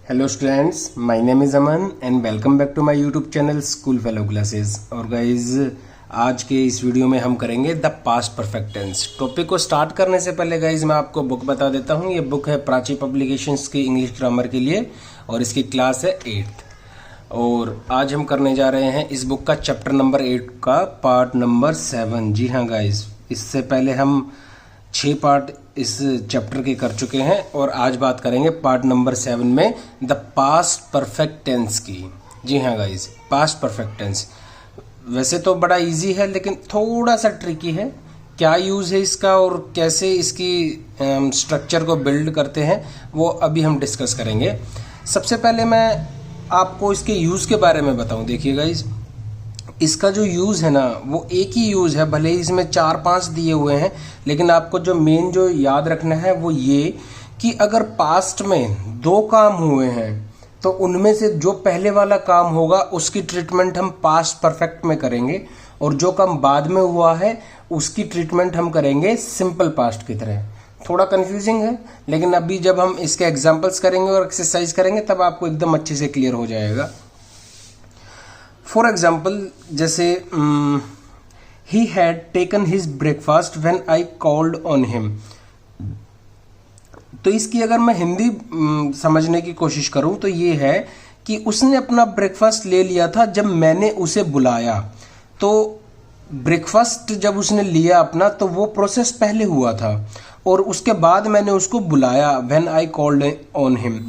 Hello students, my name is Aman and welcome back to my YouTube channel school fellow classes. और guys आज के इस video में हम करेंगे the past perfect tense. Topic को स्टार्ट करने से पहले गाइज मैं आपको बुक बता देता हूँ। ये बुक है प्राची पब्लिकेशंस की इंग्लिश ग्रामर के लिए और इसकी क्लास है 8th। और आज हम करने जा रहे हैं इस बुक का चैप्टर नंबर 8 का पार्ट नंबर 7। जी हाँ गाइज, इससे पहले हम 6 पार्ट इस चैप्टर के कर चुके हैं और आज बात करेंगे पार्ट नंबर 7 में द पास्ट परफेक्ट टेंस की। जी हाँ गाइज, पास्ट परफेक्ट टेंस वैसे तो बड़ा इजी है लेकिन थोड़ा सा ट्रिकी है। क्या यूज़ है इसका और कैसे इसकी स्ट्रक्चर को बिल्ड करते हैं वो अभी हम डिस्कस करेंगे। सबसे पहले मैं आपको इसके यूज़ के बारे में बताऊं। देखिए गाइज, इसका जो यूज़ है ना वो एक ही यूज़ है, भले ही इसमें 4-5 दिए हुए हैं, लेकिन आपको जो मेन जो याद रखना है वो ये कि अगर पास्ट में 2 काम हुए हैं तो उनमें से जो पहले वाला काम होगा उसकी ट्रीटमेंट हम पास्ट परफेक्ट में करेंगे और जो काम बाद में हुआ है उसकी ट्रीटमेंट हम करेंगे सिंपल पास्ट की तरह। थोड़ा कंफ्यूजिंग है लेकिन अभी जब हम इसके एग्जाम्पल्स करेंगे और एक्सरसाइज करेंगे तब आपको एकदम अच्छे से क्लियर हो जाएगा। फॉर एग्जाम्पल जैसे he had taken his breakfast when I called on him. तो इसकी अगर मैं हिंदी समझने की कोशिश करूं तो ये है कि उसने अपना ब्रेकफास्ट ले लिया था जब मैंने उसे बुलाया। तो ब्रेकफास्ट जब उसने लिया अपना तो वो प्रोसेस पहले हुआ था और उसके बाद मैंने उसको बुलाया when I called on him.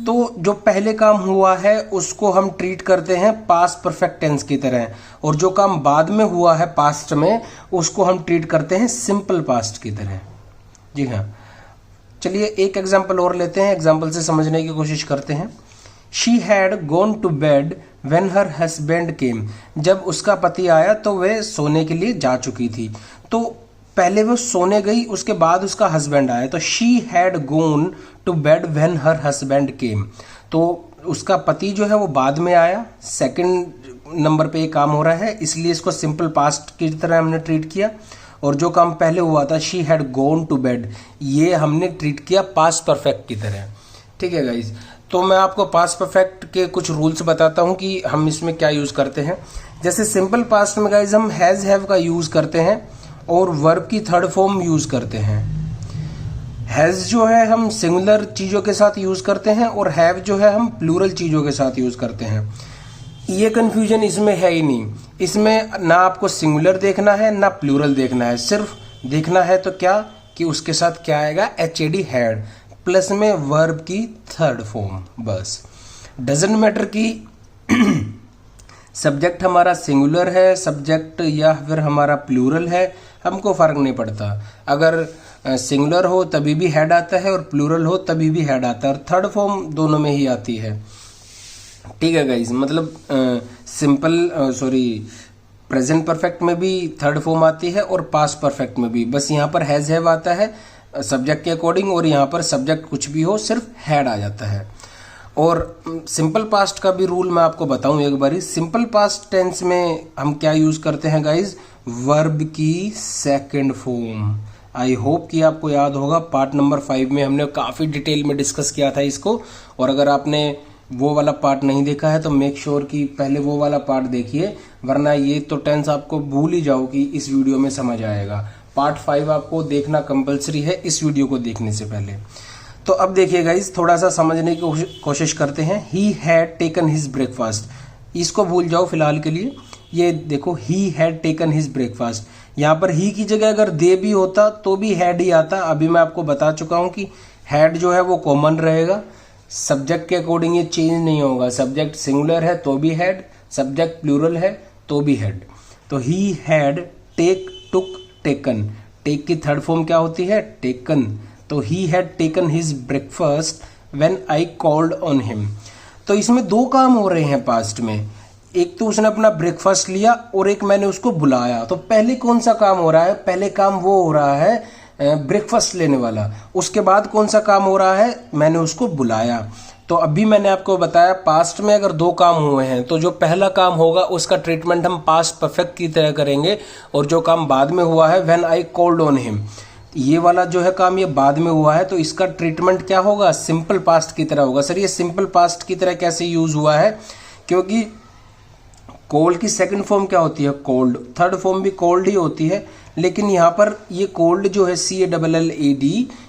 तो जो पहले काम हुआ है उसको हम ट्रीट करते हैं पास्ट परफेक्ट टेंस की तरह और जो काम बाद में हुआ है पास्ट में उसको हम ट्रीट करते हैं सिंपल पास्ट की तरह। जी हाँ, चलिए एक एग्जांपल और लेते हैं, एग्जांपल से समझने की कोशिश करते हैं। She had gone to bed when her husband came. जब उसका पति आया तो वह सोने के लिए जा चुकी थी। तो पहले वो सोने गई, उसके बाद उसका हस्बैंड आया। तो she had gone to bed when her husband came. तो उसका पति जो है वो बाद में आया, सेकंड नंबर पे ये काम हो रहा है, इसलिए इसको सिंपल पास्ट की तरह हमने ट्रीट किया। और जो काम पहले हुआ था she had gone to bed, ये हमने ट्रीट किया पास्ट परफेक्ट की तरह। ठीक है गाइज, तो मैं आपको पास्ट परफेक्ट के कुछ रूल्स बताता हूँ कि हम इसमें क्या यूज करते हैं। जैसे सिंपल पास्ट में गाइज हम हैज हैव का यूज करते हैं और वर्ब की थर्ड फॉर्म यूज करते हैं। हैज जो है हम सिंगुलर चीजों के साथ यूज करते हैं और हैव जो है हम प्लूरल चीजों के साथ यूज करते हैं। ये कंफ्यूजन इसमें है ही नहीं। इसमें ना आपको सिंगुलर देखना है ना प्लूरल देखना है, सिर्फ देखना है तो क्या कि उसके साथ क्या आएगा, HAD हैड प्लस में वर्ब की थर्ड फॉर्म, बस। डजंट मैटर कि सब्जेक्ट हमारा सिंगुलर है सब्जेक्ट या फिर हमारा प्लूरल है, हमको फर्क नहीं पड़ता। अगर सिंगुलर हो तभी भी हेड आता है और प्लूरल हो तभी भी हेड आता है और थर्ड फॉर्म दोनों में ही आती है। ठीक है गाइज, मतलब प्रेजेंट परफेक्ट में भी थर्ड फॉर्म आती है और पास्ट परफेक्ट में भी। बस यहाँ पर हैज हैव आता है सब्जेक्ट के अकॉर्डिंग और यहाँ पर सब्जेक्ट कुछ भी हो सिर्फ हैड आ जाता है। और सिंपल पास्ट का भी रूल मैं आपको बताऊं एक बारी। सिंपल पास्ट टेंस में हम क्या यूज करते हैं गाइज, वर्ब की सेकंड फॉर्म। आई होप कि आपको याद होगा पार्ट नंबर 5 में हमने काफी डिटेल में डिस्कस किया था इसको। और अगर आपने वो वाला पार्ट नहीं देखा है तो मेक श्योर कि पहले वो वाला पार्ट देखिए, वरना ये तो टेंस आपको भूल ही जाओ कि इस वीडियो में समझ आएगा। पार्ट 5 आपको देखना कंपलसरी है इस वीडियो को देखने से पहले। तो अब देखिए गाइज, थोड़ा सा समझने की कोशिश करते हैं। ही हैड टेकन हिज ब्रेकफास्ट, इसको भूल जाओ फिलहाल के लिए। ये देखो, ही हैड टेकन हिज ब्रेकफास्ट, यहाँ पर ही की जगह अगर दे भी होता तो भी हैड ही आता। अभी मैं आपको बता चुका हूं कि हैड जो है वो कॉमन रहेगा, सब्जेक्ट के अकॉर्डिंग ये चेंज नहीं होगा। सब्जेक्ट सिंगुलर है तो भी हैड, सब्जेक्ट प्लूरल है तो भी हैड। तो he had take took taken, take की थर्ड फॉर्म क्या होती है, टेकन। तो he had taken his breakfast when I called on him. तो इसमें 2 काम हो रहे हैं पास्ट में, एक तो उसने अपना ब्रेकफास्ट लिया और एक मैंने उसको बुलाया। तो पहले कौन सा काम हो रहा है, पहले काम वो हो रहा है ब्रेकफास्ट लेने वाला। उसके बाद कौन सा काम हो रहा है, मैंने उसको बुलाया। तो अभी मैंने आपको बताया पास्ट में अगर 2 काम हुए हैं तो जो पहला काम होगा उसका ट्रीटमेंट हम पास्ट परफेक्ट की तरह करेंगे और जो काम बाद में हुआ है when I called on him, ये वाला जो है काम ये बाद में हुआ है, तो इसका ट्रीटमेंट क्या होगा, सिंपल पास्ट की तरह होगा। सर ये सिंपल पास्ट की तरह कैसे यूज हुआ है, क्योंकि कोल्ड की सेकंड फॉर्म क्या होती है, कोल्ड, थर्ड फॉर्म भी कोल्ड ही होती है, लेकिन यहाँ पर ये कोल्ड जो है CALLAD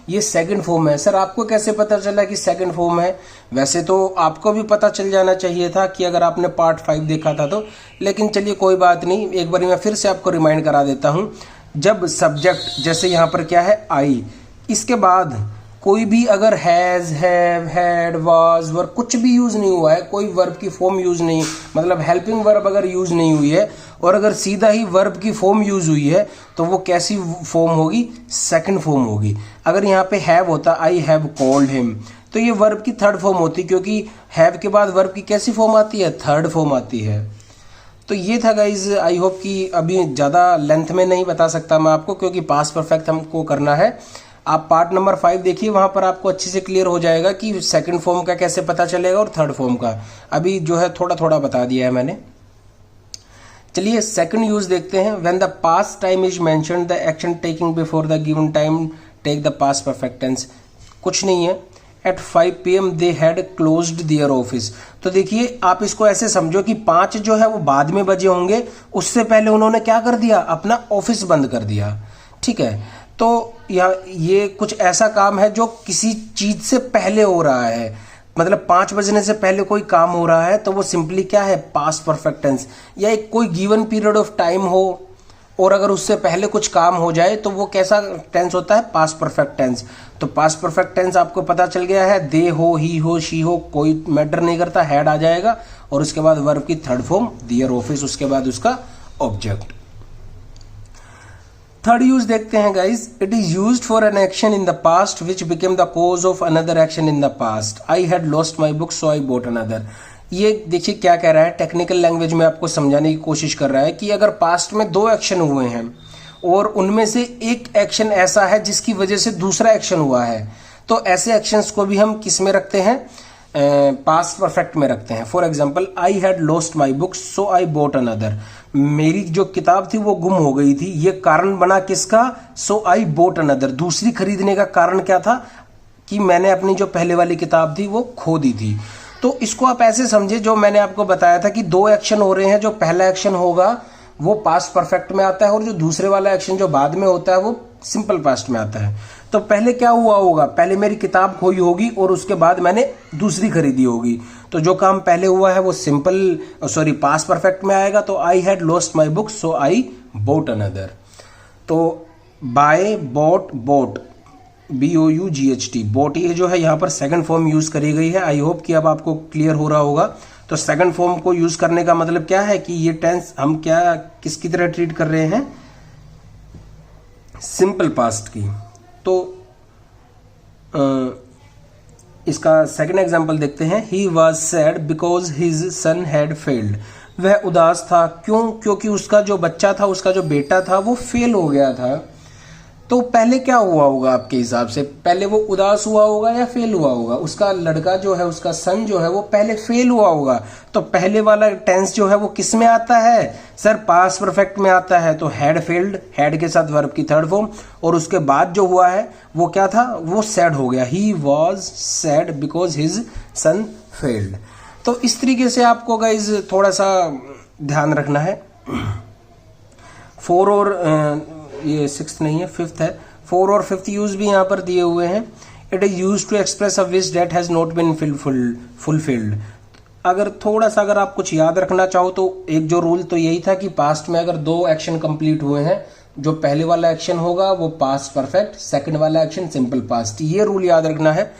ये सेकंड फॉर्म है। सर आपको कैसे पता चला कि सेकंड फॉर्म है? वैसे तो आपको भी पता चल जाना चाहिए था कि अगर आपने पार्ट 5 देखा था तो, लेकिन चलिए कोई बात नहीं, एक बार मैं फिर से आपको रिमाइंड करा देता हूँ। जब सब्जेक्ट जैसे यहाँ पर क्या है आई, इसके बाद कोई भी अगर हैज, हैव, हैड, वाज, वर कुछ भी यूज नहीं हुआ है, कोई वर्ब की फॉर्म यूज नहीं, मतलब हेल्पिंग वर्ब अगर यूज नहीं हुई है और अगर सीधा ही वर्ब की फॉर्म यूज हुई है तो वो कैसी फॉर्म होगी, सेकंड फॉर्म होगी। अगर यहाँ पे हैव होता आई हैव कॉल्ड हिम, तो ये वर्ब की थर्ड फॉर्म होती, क्योंकि हैव के बाद वर्ब की कैसी फॉर्म आती है, थर्ड फॉर्म आती है। तो ये था गाइज, आई होप कि अभी ज़्यादा लेंथ में नहीं बता सकता मैं आपको, क्योंकि पास्ट परफेक्ट हमको करना है। आप पार्ट नंबर 5 देखिए, वहाँ पर आपको अच्छे से क्लियर हो जाएगा कि सेकंड फॉर्म का कैसे पता चलेगा और थर्ड फॉर्म का। अभी जो है थोड़ा थोड़ा बता दिया है मैंने। चलिए सेकंड यूज देखते हैं। When the past time is mentioned the action taking before the given time take the past perfect tense. कुछ नहीं है, at 5 PM they had closed their office. तो देखिए आप इसको ऐसे समझो कि 5 जो है वो बाद में बजे होंगे, उससे पहले उन्होंने क्या कर दिया, अपना ऑफिस बंद कर दिया। ठीक है, तो ये कुछ ऐसा काम है जो किसी चीज से पहले हो रहा है, मतलब 5 बजने से पहले कोई काम हो रहा है, तो वो सिंपली क्या है, पास्ट परफेक्ट टेंस। या एक कोई गिवन पीरियड ऑफ टाइम हो और अगर उससे पहले कुछ काम हो जाए तो वो कैसा टेंस होता है, पास्ट परफेक्ट टेंस। तो पास्ट परफेक्ट टेंस आपको पता चल गया है, दे हो, ही हो, शी हो, कोई मैटर नहीं करता, हैड आ जाएगा और उसके बाद वर्ब की थर्ड फॉर्म दियर ऑफिस, उसके बाद उसका ऑब्जेक्ट। थर्ड यूज देखते हैं guys. It is used for an action in the past which became the cause of another action in the past. I had lost my book so I bought another. ये देखिए क्या कह रहा है, technical language में आपको समझाने की कोशिश कर रहा है कि अगर पास्ट में 2 एक्शन हुए हैं और उनमें से एक एक्शन ऐसा है जिसकी वजह से दूसरा एक्शन हुआ है, तो ऐसे एक्शंस को भी हम किस में रखते हैं, पास्ट परफेक्ट में रखते हैं। For example, I had lost my book so I bought another. मेरी जो किताब थी वो गुम हो गई थी, ये कारण बना किसका, सो आई बॉट अनदर। दूसरी खरीदने का कारण क्या था कि मैंने अपनी जो पहले वाली किताब थी वो खो दी थी। तो इसको आप ऐसे समझे, जो मैंने आपको बताया था कि 2 एक्शन हो रहे हैं, जो पहला एक्शन होगा वो पास्ट परफेक्ट में आता है और जो दूसरे वाला एक्शन जो बाद में होता है वो सिंपल पास्ट में आता है। तो पहले क्या हुआ होगा, पहले मेरी किताब खोई होगी और उसके बाद मैंने दूसरी खरीदी होगी। तो जो काम पहले हुआ है वो पास्ट परफेक्ट में आएगा। तो I had lost my book so I bought another. तो buy, bought, bought, BOUGHT, bought, ये जो है यहाँ पर सेकंड फॉर्म यूज करी गई है। आई होप कि अब आपको क्लियर हो रहा होगा। तो सेकंड फॉर्म को यूज करने का मतलब क्या है कि ये टेंस हम किसकी तरह ट्रीट कर रहे हैं, सिंपल पास्ट की। तो इसका सेकंड एग्जांपल देखते हैं। He was sad because his son had failed. वह उदास था क्यों, क्योंकि उसका जो बच्चा था, उसका जो बेटा था वो फेल हो गया था। तो पहले क्या हुआ होगा आपके हिसाब से, पहले वो उदास हुआ होगा या फेल हुआ होगा? उसका लड़का जो है, उसका सन जो है वो पहले फेल हुआ होगा। तो पहले वाला टेंस जो है वो किस में आता है सर, पास्ट परफेक्ट में आता है। तो हैड फेल्ड, हैड के साथ वर्ब की थर्ड फॉर्म, और उसके बाद जो हुआ है वो क्या था, वो सैड हो गया। He was sad because his son failed. तो इस तरीके से आपको गाइज थोड़ा सा ध्यान रखना है। 4 और ये 6th नहीं है, 5th है। 4 और 5th यूज भी यहाँ पर दिए हुए हैं। It is use to express a wish that has not been fulfilled. अगर थोड़ा सा अगर आप कुछ याद रखना चाहो तो एक जो रूल तो यही था कि पास्ट में अगर 2 एक्शन कंप्लीट हुए हैं, जो पहले वाला एक्शन होगा वो पास्ट परफेक्ट, सेकंड वाला एक्शन सिंपल पास्ट। ये रूल याद रखना है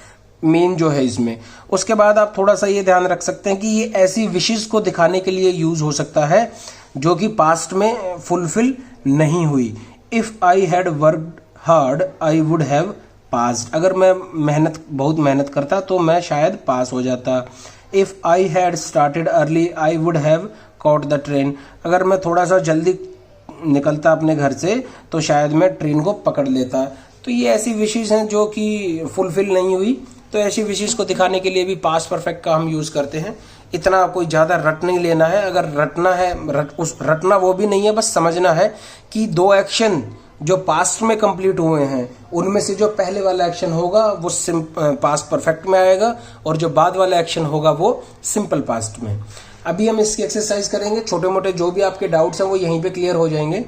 मेन जो है इसमें। उसके बाद आप थोड़ा सा ये ध्यान रख सकते हैं कि ये ऐसी विशेष को दिखाने के लिए यूज हो सकता है जो कि पास्ट में फुलफिल नहीं हुई। If I had worked hard I would have passed. अगर मैं बहुत मेहनत करता तो मैं शायद पास हो जाता। If I had started early I would have caught the train. अगर मैं थोड़ा सा जल्दी निकलता अपने घर से तो शायद मैं ट्रेन को पकड़ लेता। तो ये ऐसी विशेष हैं जो कि फुलफिल नहीं हुई, तो ऐसी विशेष को दिखाने के लिए भी पास्ट परफेक्ट का हम यूज करते हैं। इतना कोई ज्यादा रट नहीं लेना है। अगर रटना है, रटना वो भी नहीं है, बस समझना है कि दो एक्शन जो पास्ट में कंप्लीट हुए हैं उनमें से जो पहले वाला एक्शन होगा वो पास्ट परफेक्ट में आएगा और जो बाद वाला एक्शन होगा वो सिंपल पास्ट में। अभी हम इसकी एक्सरसाइज करेंगे। छोटे मोटे जो भी आपके डाउट्स हैं वो यहीं पे क्लियर हो जाएंगे।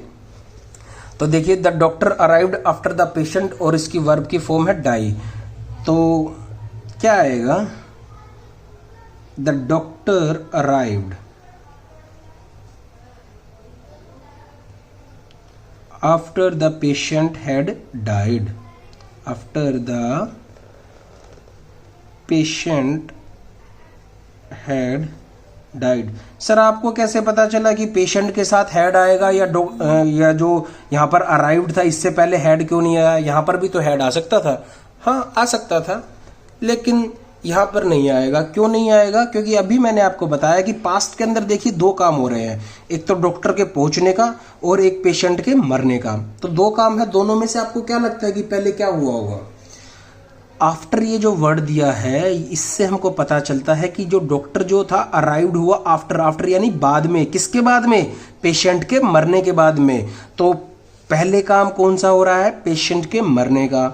तो देखिए, the doctor arrived after the patient, और इसकी वर्ब की फॉर्म है डाई। तो क्या आएगा? The doctor arrived after the patient had died. After the patient had died. Sir आपको कैसे पता चला कि पेशेंट के साथ हैड आएगा या जो यहाँ पर अराइव्ड था इससे पहले हैड क्यों नहीं आया? यहाँ पर भी तो हैड आ सकता था। हाँ, आ सकता था, लेकिन यहाँ पर नहीं आएगा। क्यों नहीं आएगा? क्योंकि अभी मैंने आपको बताया कि पास्ट के अंदर देखिए दो काम हो रहे हैं, एक तो डॉक्टर के पहुंचने का और एक पेशेंट के मरने का। तो दो काम है, दोनों में से आपको क्या लगता है कि पहले क्या हुआ होगा? आफ्टर ये जो वर्ड दिया है इससे हमको पता चलता है कि जो डॉक्टर जो था अराइव्ड हुआ आफ्टर। आफ्टर यानी बाद में। किसके बाद में? पेशेंट के मरने के बाद में। तो पहले काम कौन सा हो रहा है? पेशेंट के मरने का।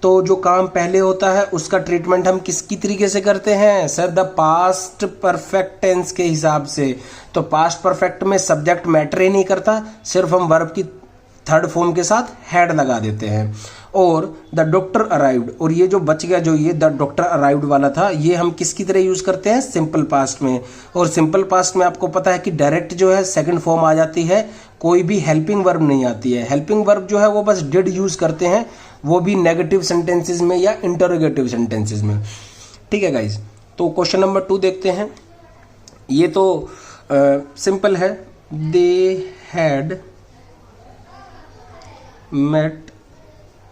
तो जो काम पहले होता है उसका ट्रीटमेंट हम किसकी तरीके से करते हैं? Sir the past perfect tense के हिसाब से। तो पास्ट परफेक्ट में सब्जेक्ट मैटर ही नहीं करता, सिर्फ हम वर्ब की थर्ड फॉर्म के साथ हैड लगा देते हैं। और द डॉक्टर अराइव्ड, और ये जो बच गया जो ये द डॉक्टर अराइव्ड वाला था, ये हम किसकी तरह यूज करते हैं? सिंपल पास्ट में। और सिंपल पास्ट में आपको पता है कि डायरेक्ट जो है सेकंड फॉर्म आ जाती है, कोई भी हेल्पिंग वर्ब नहीं आती है। हेल्पिंग वर्ब जो है वो बस डिड यूज करते हैं, वो भी नेगेटिव सेंटेंसेस में या इंटरोगेटिव सेंटेंसेस में। ठीक है गाइज, तो क्वेश्चन नंबर 2 देखते हैं। ये तो सिंपल है। They had met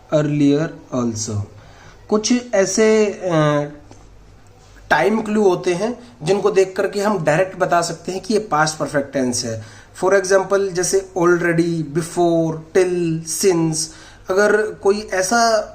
earlier also। कुछ ऐसे टाइम क्लू होते हैं जिनको देख करके हम डायरेक्ट बता सकते हैं कि ये पास्ट परफेक्ट टेंस है। फॉर एग्जाम्पल जैसे ऑलरेडी, बिफोर, टिल, सिंस। अगर कोई ऐसा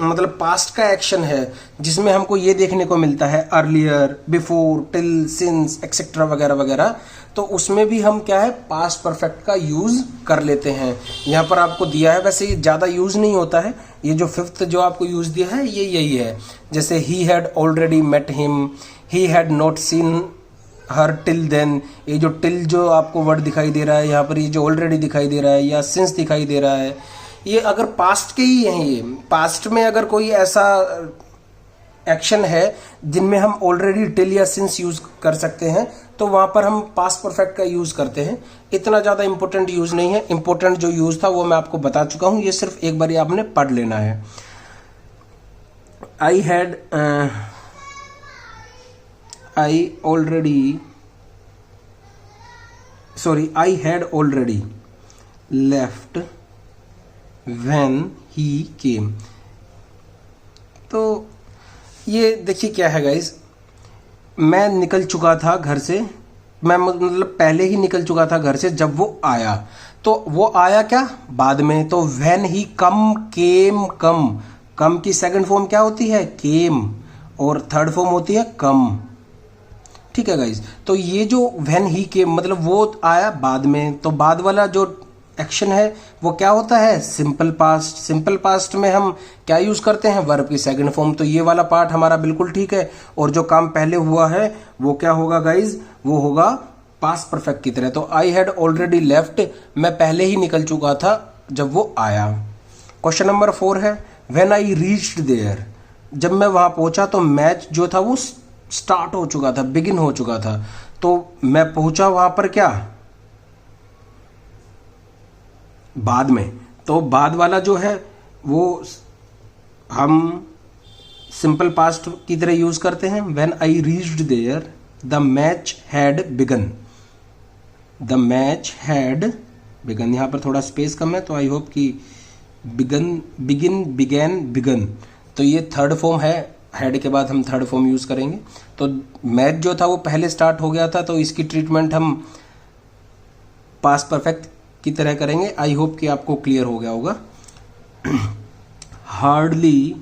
मतलब पास्ट का एक्शन है जिसमें हमको ये देखने को मिलता है earlier, before, till, since etcetera वगैरह वगैरह, तो उसमें भी हम क्या है पास्ट परफेक्ट का यूज कर लेते हैं। यहाँ पर आपको दिया है, वैसे ये ज्यादा यूज नहीं होता है। ये जो फिफ्थ जो आपको यूज दिया है ये यही है। जैसे he had already met him, he had not seen her till then. ये जो टिल जो आपको वर्ड दिखाई दे रहा है यहाँ पर, ये जो ऑलरेडी दिखाई दे रहा है या सिंस दिखाई दे रहा है, ये अगर पास्ट के ही हैं। ये पास्ट में अगर कोई ऐसा एक्शन है जिनमें हम ऑलरेडी, टिल या सिंस यूज कर सकते हैं तो वहां पर हम पास्ट परफेक्ट का यूज करते हैं। इतना ज्यादा इंपॉर्टेंट यूज नहीं है। इंपॉर्टेंट जो यूज था वो मैं आपको बता चुका हूं, ये सिर्फ एक बार आपने पढ़ लेना है। I had already left when he came. तो ये देखिए क्या है गाइस, मैं निकल चुका था घर से, मैं मतलब पहले ही निकल चुका था घर से जब वो आया। तो वो आया क्या? बाद में। तो व्हेन ही कम, केम, कम की सेकंड फॉर्म क्या होती है? केम, और थर्ड फॉर्म होती है कम। ठीक है गाइस, तो ये जो व्हेन ही केम मतलब वो आया बाद में, तो बाद वाला जो एक्शन है वो क्या होता है? Simple past. सिंपल पास्ट में हम क्या यूज करते हैं? वर्ब की सेकंड फॉर्म। तो ये वाला पार्ट हमारा बिल्कुल ठीक है। और जो काम पहले हुआ है वो क्या होगा गाइज? वो होगा पास्ट परफेक्ट की तरह। तो आई हैड ऑलरेडी लेफ्ट, मैं पहले ही निकल चुका था जब वो आया। क्वेश्चन नंबर 4 है, व्हेन आई रीच्ड देयर। जब मैं वहां पहुंचा तो मैच जो था वो स्टार्ट हो चुका था, बिगिन हो चुका था। तो मैं पहुंचा वहां पर क्या? बाद में। तो बाद वाला जो है वो हम सिंपल पास्ट की तरह यूज करते हैं। When I reached there the match had begun. The match had begun, यहां पर थोड़ा स्पेस कम है तो आई होप कि बिगन, बिगिन, बिगैन, बिगन, तो ये थर्ड फॉर्म है। हैड के बाद हम थर्ड फॉर्म यूज करेंगे। तो मैच जो था वो पहले स्टार्ट हो गया था, तो इसकी ट्रीटमेंट हम पास्ट परफेक्ट की तरह करेंगे। आई होप कि आपको क्लियर हो गया होगा। हार्डली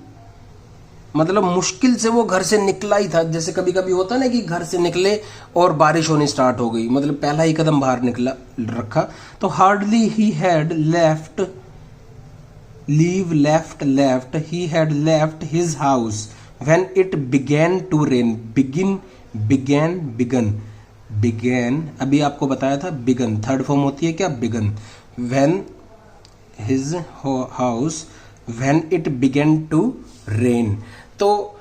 मतलब मुश्किल से वो घर से निकला ही था। जैसे कभी कभी होता है ना कि घर से निकले और बारिश होनी स्टार्ट हो गई, मतलब पहला ही कदम बाहर निकला रखा। तो hardly he had left he had left his house when it began to rain. Began अभी आपको बताया था, बिगन थर्ड फॉर्म होती है क्या, begun. When his house when it began to rain. तो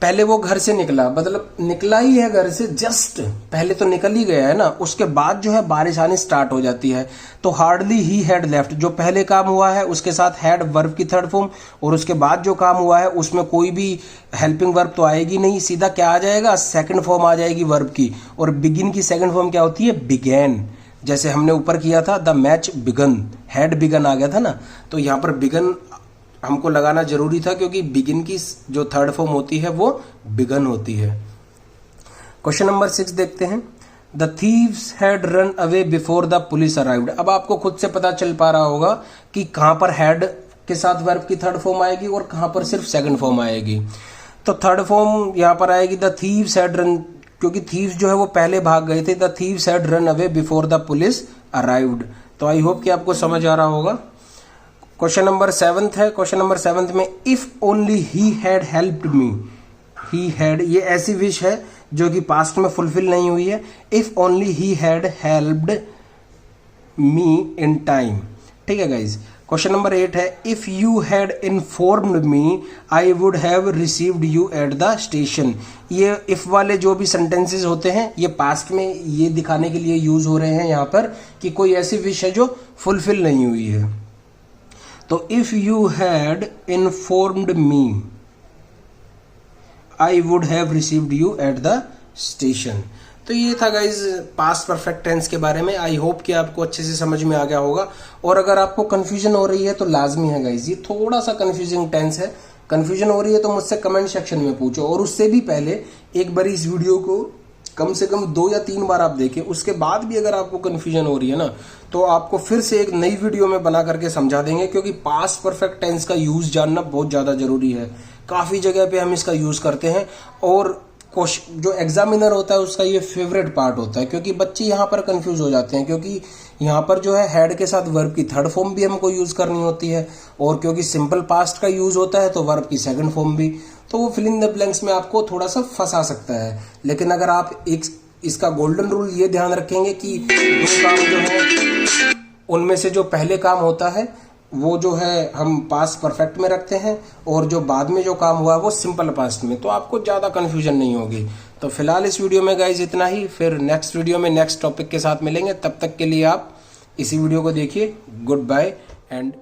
पहले वो घर से निकला, मतलब निकला ही है घर से, जस्ट पहले तो निकल ही गया है ना, उसके बाद जो है बारिश आनी स्टार्ट हो जाती है। तो हार्डली ही हैड लेफ्ट, जो पहले काम हुआ है उसके साथ हैड वर्ब की थर्ड फॉर्म, और उसके बाद जो काम हुआ है उसमें कोई भी हेल्पिंग वर्ब तो आएगी नहीं, सीधा क्या आ जाएगा, सेकंड फॉर्म आ जाएगी वर्ब की। और बिगिन की सेकंड फॉर्म क्या होती है, बिगैन। जैसे हमने ऊपर किया था, the match began, had began आ गया था ना, तो यहाँ पर बिगन हमको लगाना जरूरी था, क्योंकि बिगिन की जो थर्ड फॉर्म होती है वो बिगन होती है। क्वेश्चन नंबर 6 देखते हैं। The thieves had run away before the police arrived. अब आपको खुद से पता चल पा रहा होगा कि कहां पर हैड के साथ वर्ब की थर्ड फॉर्म आएगी और कहां पर सिर्फ सेकंड फॉर्म आएगी। तो थर्ड फॉर्म यहां पर आएगी द थीव्स हैड रन, क्योंकि थीव्स जो है वो पहले भाग गए थे। The thieves had run away before the police arrived. तो आई होप कि आपको समझ आ रहा होगा। क्वेश्चन नंबर 7 है। क्वेश्चन नंबर 7 में if only he had helped me, he had ये ऐसी विश है जो कि पास्ट में फुलफिल नहीं हुई है। If only he had helped me in time, ठीक है गाइज। क्वेश्चन नंबर 8 है if you had informed me I would have received you at the station. ये इफ वाले जो भी सेंटेंसेस होते हैं ये पास्ट में ये दिखाने के लिए यूज हो रहे हैं यहाँ पर कि कोई ऐसी विश है जो फुलफिल नहीं हुई है। तो if you had informed me I would have received you at the station. तो ये था गाइज पास्ट परफेक्ट टेंस के बारे में। आई होप कि आपको अच्छे से समझ में आ गया होगा। और अगर आपको कंफ्यूजन हो रही है तो लाजमी है गाइज, ये थोड़ा सा कंफ्यूजिंग टेंस है। कंफ्यूजन हो रही है तो मुझसे कमेंट सेक्शन में पूछो, और उससे भी पहले एक बार इस वीडियो को कम से कम 2 या 3 बार आप देखें। उसके बाद भी अगर आपको कंफ्यूजन हो रही है ना, तो आपको फिर से एक नई वीडियो में बना करके समझा देंगे, क्योंकि पास्ट परफेक्ट टेंस का यूज जानना बहुत ज्यादा जरूरी है। काफी जगह पे हम इसका यूज करते हैं, और जो एग्जामिनर होता है उसका ये फेवरेट पार्ट होता है, क्योंकि बच्चे यहाँ पर कंफ्यूज हो जाते हैं, क्योंकि यहाँ पर जो है हैड के साथ वर्ब की थर्ड फॉर्म भी हमको यूज करनी होती है, और क्योंकि सिंपल पास्ट का यूज होता है तो वर्ब की सेकंड फॉर्म भी, तो वो फिल इन द ब्लैंक्स में आपको थोड़ा सा फंसा सकता है। लेकिन अगर आप एक इसका गोल्डन रूल ये ध्यान रखेंगे कि 2 काम जो है उनमें से जो पहले काम होता है वो जो है हम पास्ट परफेक्ट में रखते हैं, और जो बाद में जो काम हुआ है वो सिंपल पास्ट में, तो आपको ज्यादा कंफ्यूजन नहीं होगी। तो फिलहाल इस वीडियो में गाइज इतना ही, फिर नेक्स्ट वीडियो में नेक्स्ट टॉपिक के साथ मिलेंगे। तब तक के लिए आप इसी वीडियो को देखिए। Good bye and